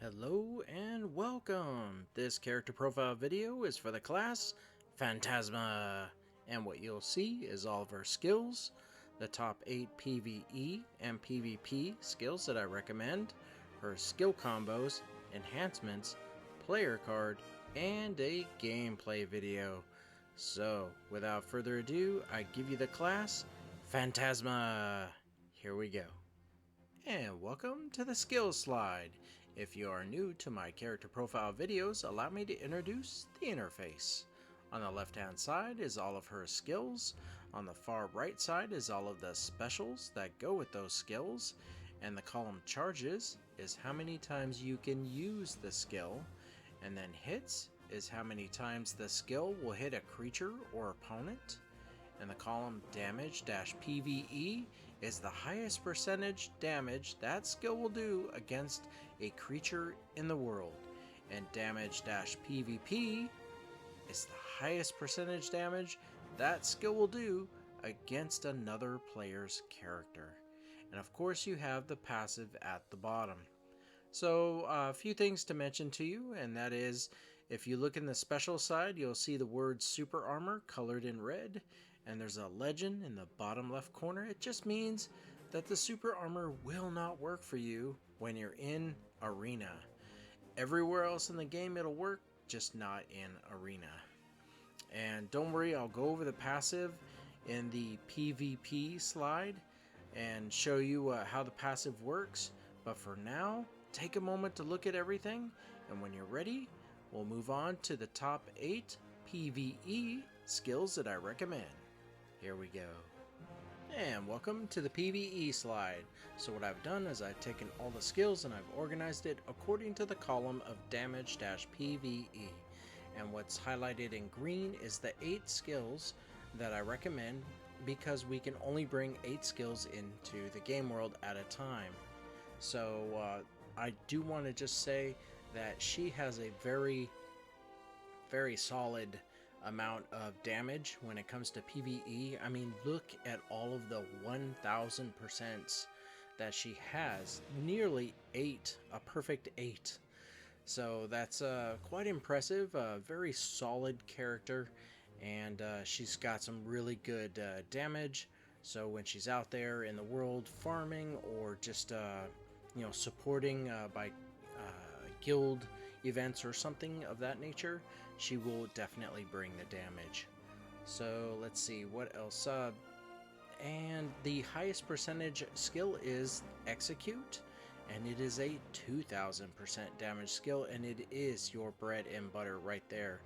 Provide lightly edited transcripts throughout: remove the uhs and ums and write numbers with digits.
Hello and welcome! This character profile video is for the class Phantasma, and what you'll see is all of her skills, the top 8 PVE and PVP skills that I recommend, her skill combos, enhancements, player card, and a gameplay video. So, without further ado, I give you the class Phantasma! Here we go. And welcome to the Skills Slide. If you are new to my character profile videos, allow me to introduce the interface. On the left hand side is all of her skills, on the far right side is all of the specials that go with those skills, and the column charges is how many times you can use the skill, and then hits is how many times the skill will hit a creature or opponent. And the column damage-PVE is the highest percentage damage that skill will do against a creature in the world. And damage-PVP is the highest percentage damage that skill will do against another player's character. And of course you have the passive at the bottom. So a few things to mention to you, and that is, if you look in the special side, you'll see the word super armor colored in red, and there's a legend in the bottom left corner. It just means that the super armor will not work for you when you're in arena. Everywhere else in the game it'll work, just not in arena. And don't worry, I'll go over the passive in the PvP slide and show you how the passive works, but for now, take a moment to look at everything, and when you're ready, we'll move on to the top 8 PVE skills that I recommend. Here we go. And welcome to the PVE slide. So what I've done is I've taken all the skills and I've organized it according to the column of damage-PVE. And what's highlighted in green is the 8 skills that I recommend, because we can only bring 8 skills into the game world at a time. So I do want to just say that she has a very solid amount of damage when it comes to PvE. I mean, look at all of the 1000% that she has. Nearly 8, a perfect 8. So that's quite impressive, a very solid character, and she's got some really good damage. So when she's out there in the world farming or just supporting by guild events or something of that nature, she will definitely bring the damage. So let's see what else. And the highest percentage skill is execute, and it is a 2000% damage skill, and it is your bread and butter right there.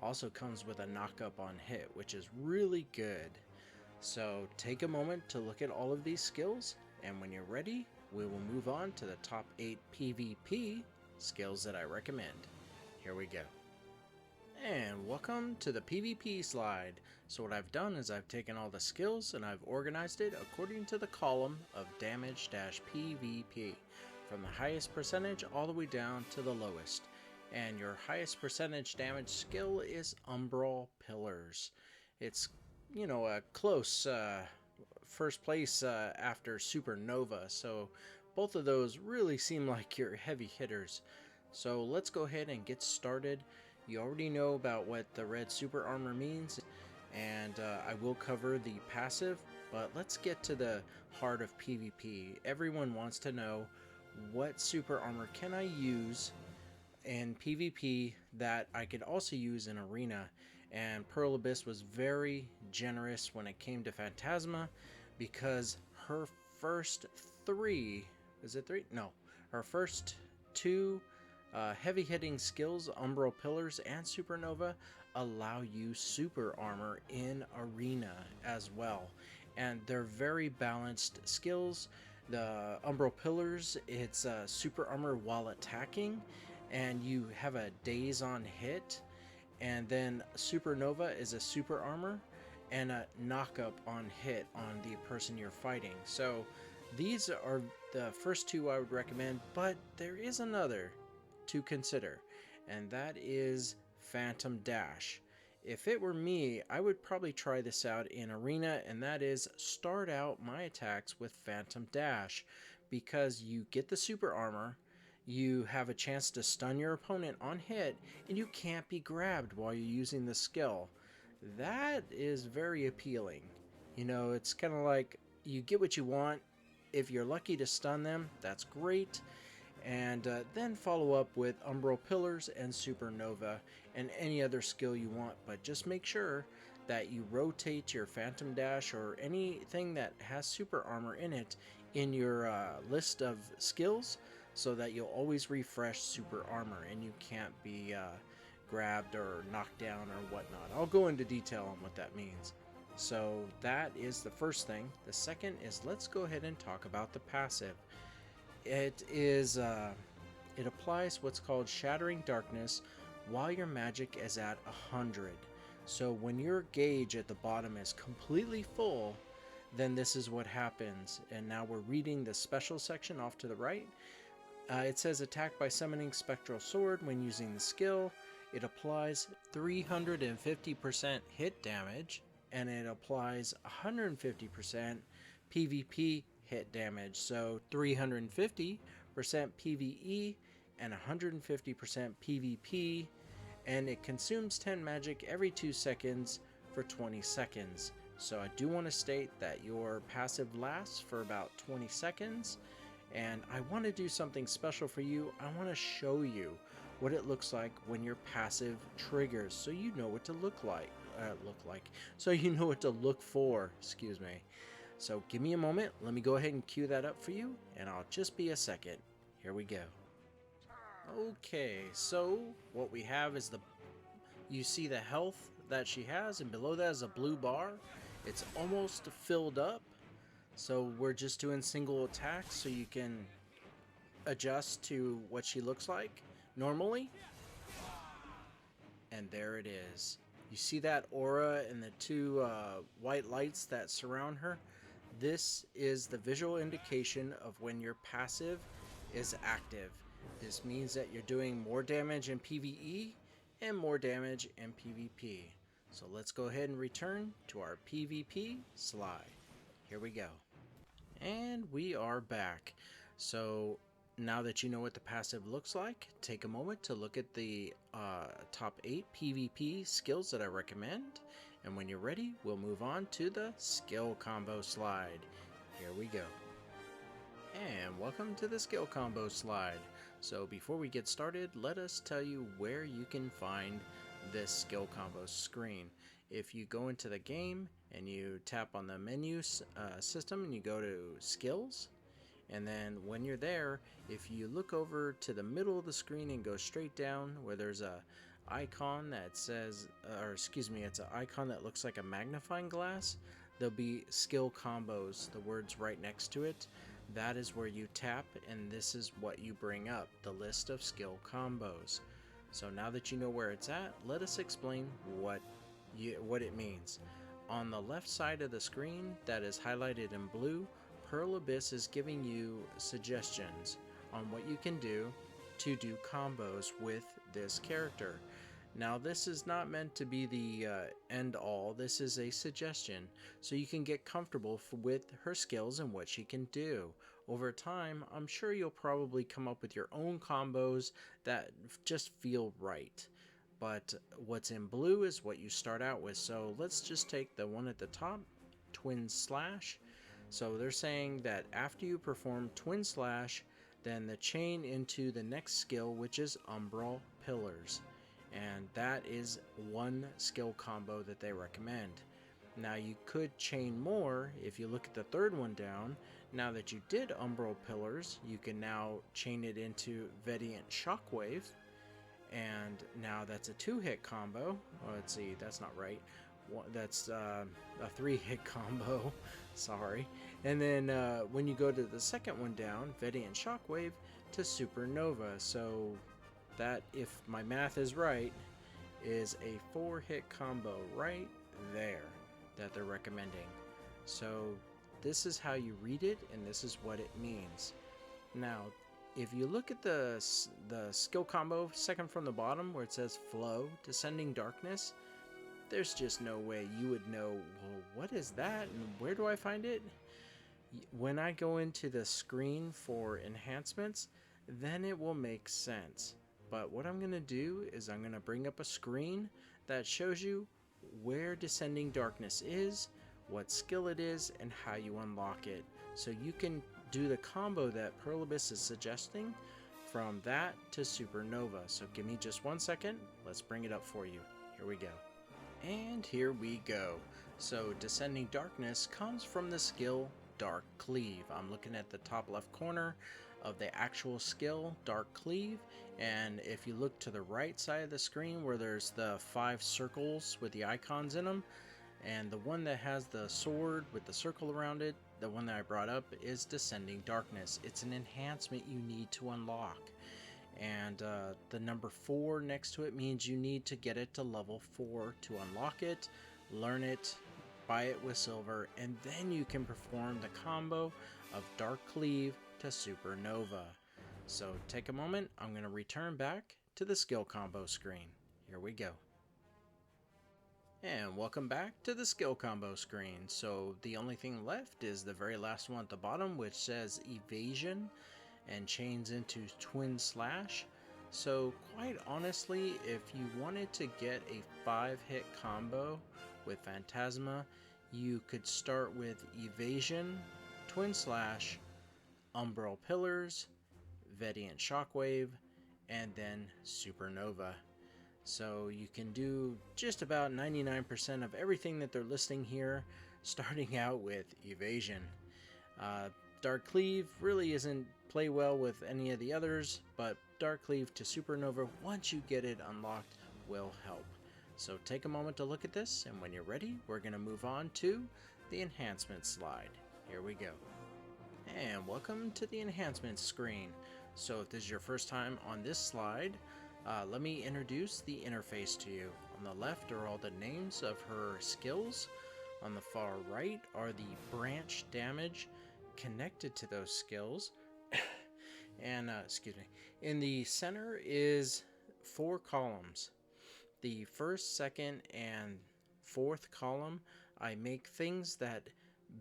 Also comes with a knockup on hit, which is really good. So take a moment to look at all of these skills, and when you're ready, we will move on to the top 8 PvP skills that I recommend. Here we go. And welcome to the PvP slide. So what I've done is I've taken all the skills and I've organized it according to the column of damage-PVP, from the highest percentage all the way down to the lowest. And your highest percentage damage skill is Umbral Pillars. It's, a close first place after Supernova, so both of those really seem like your heavy hitters. So let's go ahead and get started. You already know about what the red super armor means, and I will cover the passive, but let's get to the heart of PvP. Everyone wants to know, what super armor can I use in PvP that I could also use in arena? And Pearl Abyss was very generous when it came to Phantasma, because her first 3, is it 3? No, her first 2 heavy hitting skills, Umbral Pillars and Supernova, allow you super armor in arena as well, and they're very balanced skills. The Umbral Pillars, it's super armor while attacking, and you have a daze on hit, and then Supernova is a super armor and a knockup on hit on the person you're fighting. So these are the first 2 I would recommend, but there is another to consider, and that is Phantom Dash. If it were me, I would probably try this out in arena, and that is start out my attacks with Phantom Dash, because you get the super armor, you have a chance to stun your opponent on hit, and you can't be grabbed while you're using the skill. That is very appealing. You know, it's kind of like you get what you want. If you're lucky to stun them, that's great. And then follow up with Umbral Pillars and Supernova and any other skill you want, but just make sure that you rotate your Phantom Dash or anything that has super armor in it in your list of skills, so that you'll always refresh super armor and you can't be grabbed or knocked down or whatnot. I'll go into detail on what that means. So that is the first thing. The second is, let's go ahead and talk about the passive. It applies what's called Shattering Darkness while your magic is at 100. So when your gauge at the bottom is completely full, then this is what happens. And now we're reading the special section off to the right. It says attack by summoning Spectral Sword when using the skill. It applies 350% hit damage, and it applies 150% PvP hit damage. So 350% PvE and 150% PvP, and it consumes 10 magic every 2 seconds for 20 seconds. So I do want to state that your passive lasts for about 20 seconds, and I want to do something special for you. I want to show you what it looks like when your passive triggers, so you know what to look for, excuse me. So give me a moment, let me go ahead and cue that up for you, and I'll just be a second. Here we go. Okay, so what we have is you see the health that she has, and below that is a blue bar. It's almost filled up, so we're just doing single attacks so you can adjust to what she looks like normally. And there it is. You see that aura and the two white lights that surround her? This is the visual indication of when your passive is active. This means that you're doing more damage in PvE and more damage in PvP. So let's go ahead and return to our PvP slide. Here we go. And we are back. So now that you know what the passive looks like, take a moment to look at the top 8 PvP skills that I recommend. And when you're ready, we'll move on to the skill combo slide. Here we go. And welcome to the skill combo slide. So before we get started, let us tell you where you can find this skill combo screen. If you go into the game and you tap on the menu system and you go to skills, and then when you're there, if you look over to the middle of the screen and go straight down where there's a icon that says, it's an icon that looks like a magnifying glass, there'll be skill combos, the words right next to it. That is where you tap, and this is what you bring up, the list of skill combos. So now that you know where it's at, let us explain what it means. On the left side of the screen that is highlighted in blue, Pearl Abyss is giving you suggestions on what you can do to do combos with this character. Now this is not meant to be the end all, this is a suggestion so you can get comfortable with her skills and what she can do. Over time, I'm sure you'll probably come up with your own combos that just feel right. But what's in blue is what you start out with, so let's just take the one at the top, Twin Slash. So they're saying that after you perform Twin Slash, then the chain into the next skill, which is Umbral Pillars. And that is one skill combo that they recommend. Now you could chain more if you look at the third one down. Now that you did Umbral Pillars, you can now chain it into Vediant Shockwave. And now that's a 2-hit combo. Oh, let's see, that's not right. That's a 3-hit combo. Sorry. And then when you go to the second one down, Vediant Shockwave to Supernova. So that, if my math is right, is a 4-hit combo right there that they're recommending. So this is how you read it, and this is what it means. Now, if you look at the skill combo second from the bottom where it says Flow, Descending Darkness, there's just no way you would know, well, what is that and where do I find it? When I go into the screen for enhancements, then it will make sense. But what I'm going to do is I'm going to bring up a screen that shows you where Descending Darkness is, what skill it is, and how you unlock it. So you can do the combo that Perlibus is suggesting from that to Supernova. So give me just 1 second. Let's bring it up for you. Here we go. And here we go. So Descending Darkness comes from the skill Dark Cleave. I'm looking at the top left corner of the actual skill Dark Cleave, and if you look to the right side of the screen where there's the 5 circles with the icons in them, and the one that has the sword with the circle around it, the one that I brought up, is Descending Darkness. It's an enhancement you need to unlock, and the number 4 next to it means you need to get it to level 4 to unlock it, learn it, buy it with silver, and then you can perform the combo of Dark Cleave to Supernova. So take a moment, I'm going to return back to the skill combo screen. Here we go. And welcome back to the skill combo screen. So the only thing left is the very last one at the bottom, which says Evasion and chains into Twin Slash. So quite honestly, if you wanted to get a 5-hit combo with Phantasma, you could start with Evasion, Twin Slash, Umbral Pillars, Vediant Shockwave, and then Supernova. So you can do just about 99% of everything that they're listing here, starting out with Evasion. Dark Cleave really isn't play well with any of the others, but Dark Cleave to Supernova, once you get it unlocked, will help. So take a moment to look at this, and when you're ready, we're going to move on to the Enhancement Slide. Here we go. And welcome to the Enhancements screen. So if this is your first time on this slide, let me introduce the interface to you. On the left are all the names of her skills. On the far right are the branch damage connected to those skills. And, excuse me. In the center is 4 columns. The first, second, and fourth column, I make things that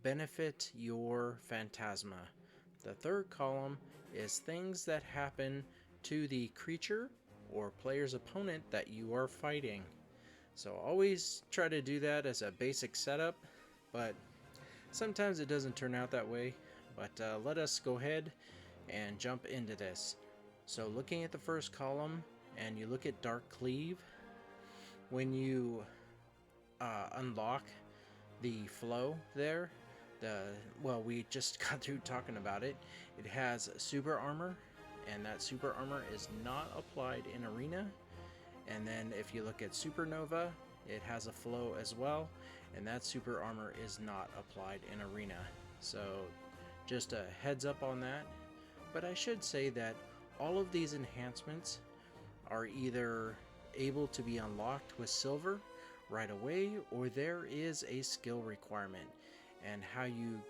benefit your Phantasma. The third column is things that happen to the creature or player's opponent that you are fighting. So always try to do that as a basic setup, but sometimes it doesn't turn out that way. But let us go ahead and jump into this. So looking at the first column, and you look at Dark Cleave, when you unlock the flow there, well, we just got through talking about it. It has super armor, and that super armor is not applied in arena. And then if you look at Supernova, it has a flow as well, and that super armor is not applied in arena. So just a heads up on that. But I should say that all of these enhancements are either able to be unlocked with silver right away, or there is a skill requirement. And how you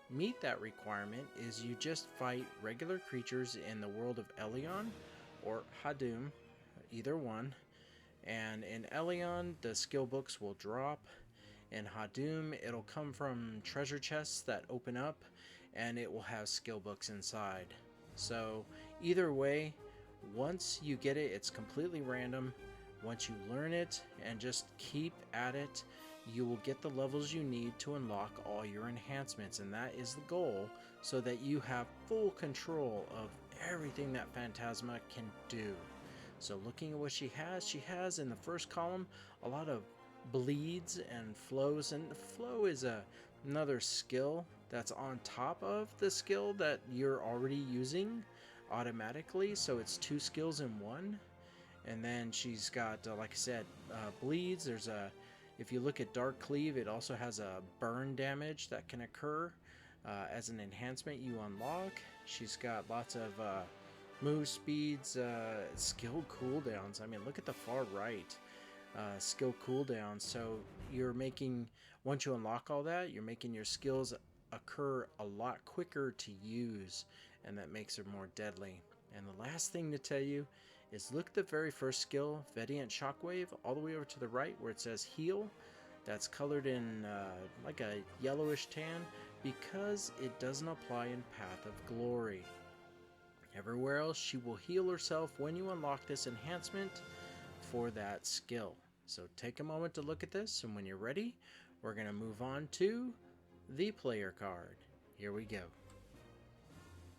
meet that requirement is you just fight regular creatures in the world of Elion or Hadum, either one. And in Elion, the skill books will drop. In Hadum, it'll come from treasure chests that open up, and it will have skill books inside. So either way, once you get it, it's completely random. Once you learn it and just keep at it, you will get the levels you need to unlock all your enhancements, and that is the goal, so that you have full control of everything that Phantasma can do. So looking at what she has in the first column a lot of bleeds and flows, and the flow is another skill that's on top of the skill that you're already using automatically, so it's 2 skills in one. And then she's got, like I said, bleeds. There's if you look at Dark Cleave, it also has a burn damage that can occur as an enhancement you unlock. She's got lots of move speeds, skill cooldowns. I mean, look at the far right, skill cooldowns. So you're making, once you unlock all that, you're making your skills occur a lot quicker to use, and that makes her more deadly. And the last thing to tell you is look at the very first skill, Vediant Shockwave, all the way over to the right where it says heal. That's colored in like a yellowish tan because it doesn't apply in Path of Glory. Everywhere else, she will heal herself when you unlock this enhancement for that skill. So take a moment to look at this, and when you're ready, we're going to move on to the player card. Here we go.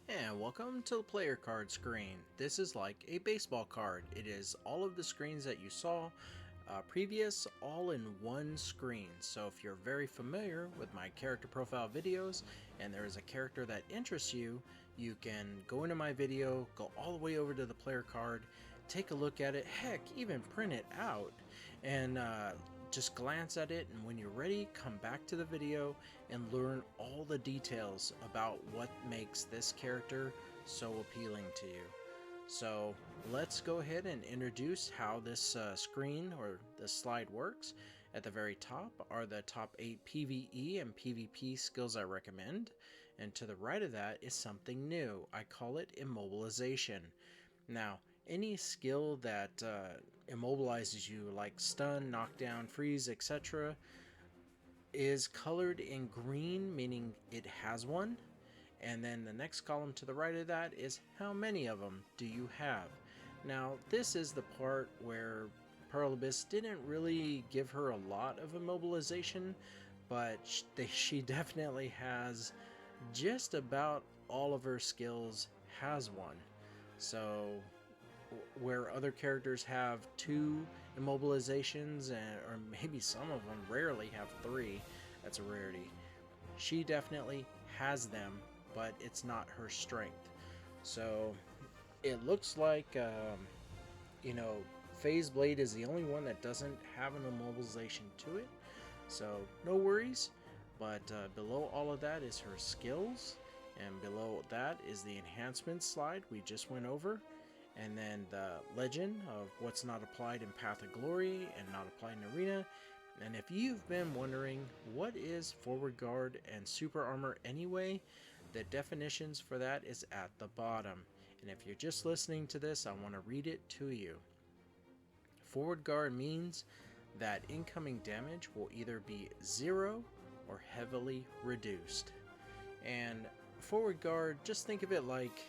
And welcome to the player card screen. This is like a baseball card. It is all of the screens that you saw previous, all in one screen. So if you're very familiar with my character profile videos and there is a character that interests you, you can go into my video, go all the way over to the player card, take a look at it, heck, even print it out, and just glance at it, and when you're ready, come back to the video and learn all the details about what makes this character so appealing to you. So let's go ahead and introduce how this screen or this slide works. At the very top are the top 8 PVE and PVP skills I recommend, and to the right of that is something new. I call it immobilization. Now, any skill that immobilizes you, like stun, knockdown, freeze, etc., is colored in green, meaning it has one. And then the next column to the right of that is how many of them do you have. Now, this is the part where Pearl Abyss didn't really give her a lot of immobilization, but she definitely has just about all of her skills has one. So where other characters have 2 immobilizations, or maybe some of them rarely have 3, that's a rarity, she definitely has them, but it's not her strength. So it looks like Phase Blade is the only one that doesn't have an immobilization to it, so no worries. But below all of that is her skills, and below that is the Enhancement Slide we just went over, and then the legend of what's not applied in Path of Glory and not applied in Arena. And if you've been wondering what is forward guard and super armor anyway, the definitions for that is at the bottom. And if you're just listening to this, I want to read it to you. Forward guard means that incoming damage will either be 0 or heavily reduced. And forward guard, just think of it like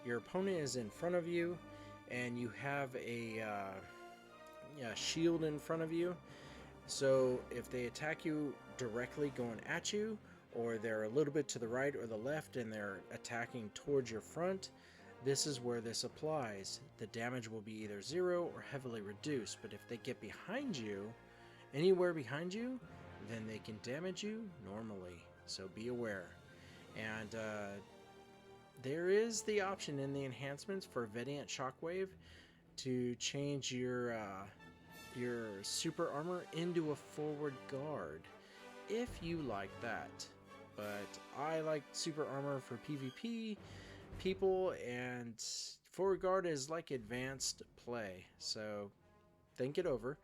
your opponent is in front of you and you have a shield in front of you. So if they attack you directly going at you, or they're a little bit to the right or the left and they're attacking towards your front, this is where this applies. The damage will be either 0 or heavily reduced, but if they get behind you, anywhere behind you, then they can damage you normally, so be aware. And there is the option in the enhancements for Vediant Shockwave to change your super armor into a forward guard, if you like that. But I like super armor for PvP people, and forward guard is like advanced play, so think it over.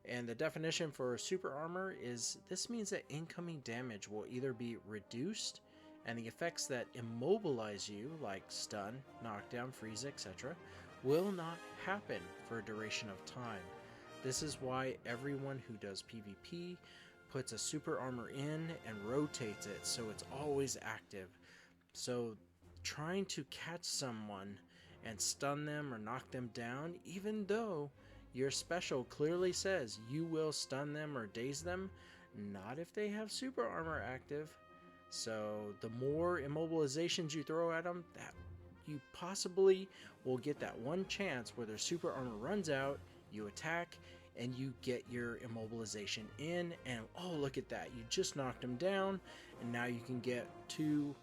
And the definition for super armor is this means that incoming damage will either be reduced, and the effects that immobilize you, like stun, knockdown, freeze, etc., will not happen for a duration of time. This is why everyone who does PvP puts a super armor in and rotates it so it's always active. So trying to catch someone and stun them or knock them down, even though your special clearly says you will stun them or daze them, not if they have super armor active. So the more immobilizations you throw at them, that you possibly will get that one chance where their super armor runs out, you attack, and you get your immobilization in, and oh, look at that, you just knocked them down, and now you can get 2,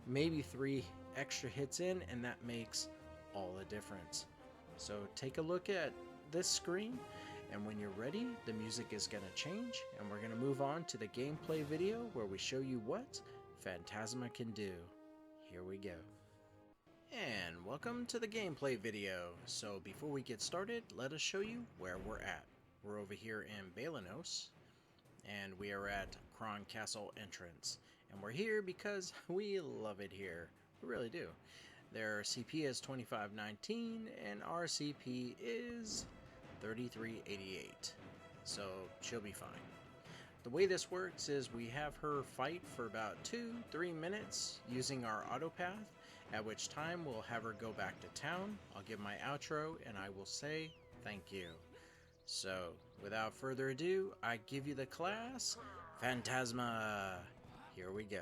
maybe 3 extra hits in, and that makes all the difference. So take a look at this screen, and when you're ready, the music is going to change, and we're going to move on to the gameplay video where we show you what Phantasma can do. Here we go. And welcome to the gameplay video. So before we get started, let us show you where we're at. We're over here in Balanos, and we are at Kron Castle entrance. And we're here because we love it here. We really do. Their CP is 2519 and our CP is 3388. So she'll be fine. The way this works is we have her fight for about 2-3 minutes using our auto path, at which time we'll have her go back to town. I'll give my outro, and I will say thank you. So, without further ado, I give you the class Phantasma. Here we go.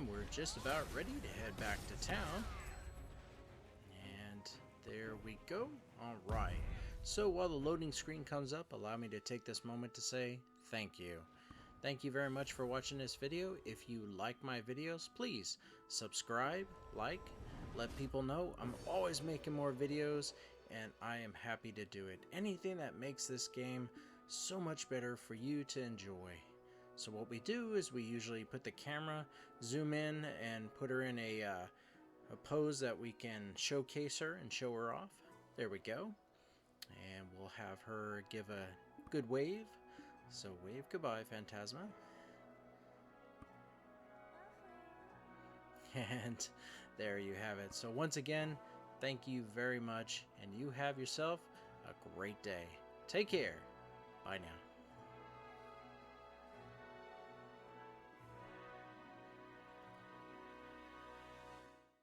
We're just about ready to head back to town. And there we go. Alright. So while the loading screen comes up, allow me to take this moment to say thank you. Thank you very much for watching this video. If you like my videos, please subscribe, like, let people know. I'm always making more videos, and I am happy to do it. Anything that makes this game so much better for you to enjoy. So what we do is we usually put the camera, zoom in, and put her in a pose that we can showcase her and show her off. There we go. And we'll have her give a good wave. So wave goodbye, Phantasma. And there you have it. So once again, thank you very much, and you have yourself a great day. Take care. Bye now.